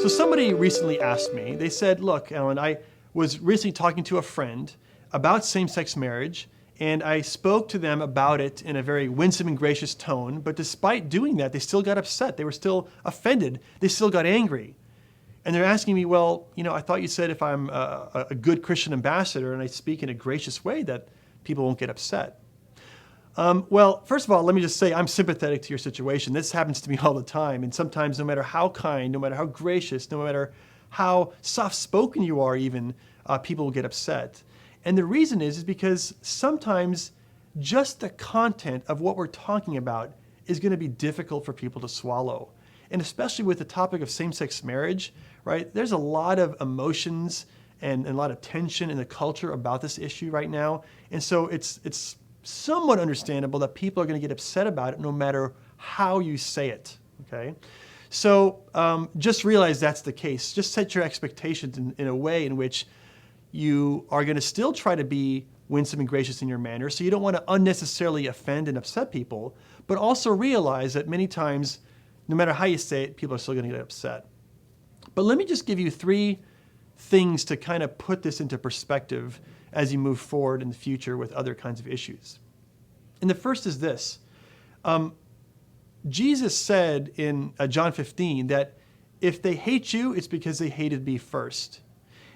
So somebody recently asked me, they said, look, Alan, I was recently talking to a friend about same-sex marriage, and I spoke to them about it in a very winsome and gracious tone, but despite doing that, they still got upset. They were still offended. They still got angry. And they're asking me, well, I thought you said if I'm a good Christian ambassador and I speak in a gracious way that people won't get upset. Well, first of all, let me just say I'm sympathetic to your situation. This happens to me all the time. And sometimes no matter how kind, no matter how gracious, no matter how soft-spoken you are even, people will get upset. And the reason is because sometimes just the content of what we're talking about is going to be difficult for people to swallow. And especially with the topic of same-sex marriage, right? There's a lot of emotions and a lot of tension in the culture about this issue right now. And so it's somewhat understandable that people are going to get upset about it no matter how you say it, okay? So just realize that's the case. Just set your expectations in a way in which you are going to still try to be winsome and gracious in your manner, so you don't want to unnecessarily offend and upset people, but also realize that many times, no matter how you say it, people are still going to get upset. But let me just give you 3 things to kind of put this into perspective as you move forward in the future with other kinds of issues. And the first is this. Jesus said in John 15 that if they hate you, it's because they hated me first.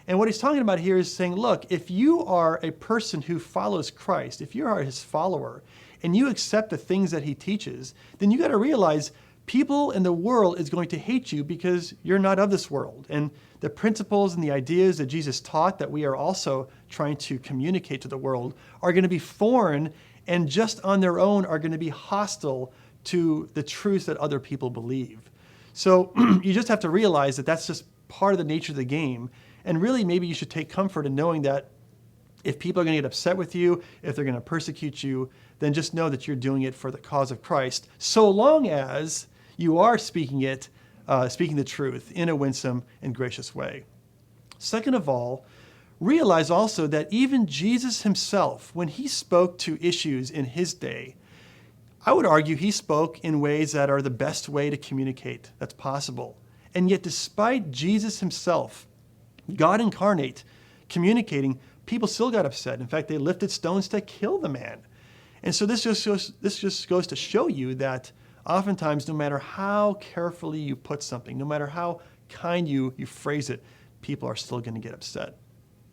And what he's talking about here is saying, look, if you are a person who follows Christ, if you are his follower, and you accept the things that he teaches, then you got to realize people in the world is going to hate you because you're not of this world. And the principles and the ideas that Jesus taught that we are also trying to communicate to the world are going to be foreign and just on their own are going to be hostile to the truths that other people believe. So you just have to realize that that's just part of the nature of the game. And really, maybe you should take comfort in knowing that if people are going to get upset with you, if they're going to persecute you, then just know that you're doing it for the cause of Christ, so long as you are speaking the truth in a winsome and gracious way. Second of all, realize also that even Jesus himself, when he spoke to issues in his day, I would argue he spoke in ways that are the best way to communicate that's possible. And yet, despite Jesus himself, God incarnate, communicating, people still got upset. In fact, they lifted stones to kill the man. And so this just goes to show you that oftentimes, no matter how carefully you put something, no matter how kind you phrase it, people are still going to get upset.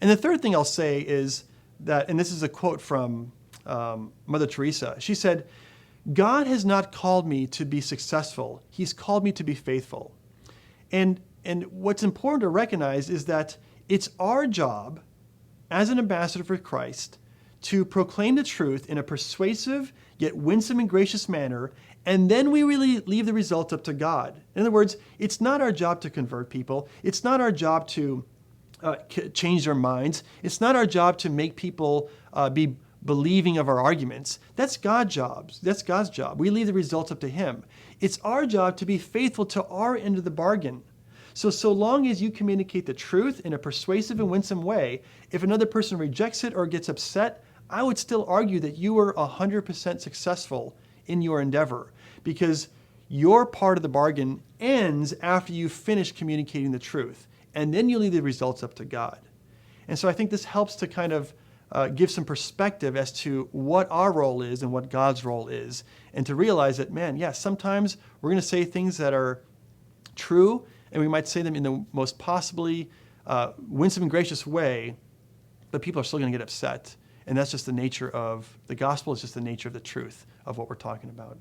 And the third thing I'll say is that, and this is a quote from Mother Teresa, she said, God has not called me to be successful. He's called me to be faithful. And what's important to recognize is that it's our job as an ambassador for Christ to proclaim the truth in a persuasive yet winsome and gracious manner, and then we really leave the results up to God. In other words, it's not our job to convert people. It's not our job to change their minds. It's not our job to make people be believing of our arguments. That's God's job. That's God's job. We leave the results up to him. It's our job to be faithful to our end of the bargain. So long as you communicate the truth in a persuasive and winsome way, if another person rejects it or gets upset, I would still argue that you were 100% successful in your endeavor, because your part of the bargain ends after you finish communicating the truth, and then you leave the results up to God. And so I think this helps to kind of give some perspective as to what our role is and what God's role is, and to realize that, man, yes, sometimes we're going to say things that are true, and we might say them in the most possibly winsome and gracious way, but people are still going to get upset. And that's just the nature of the gospel. It's just the nature of the truth of what we're talking about.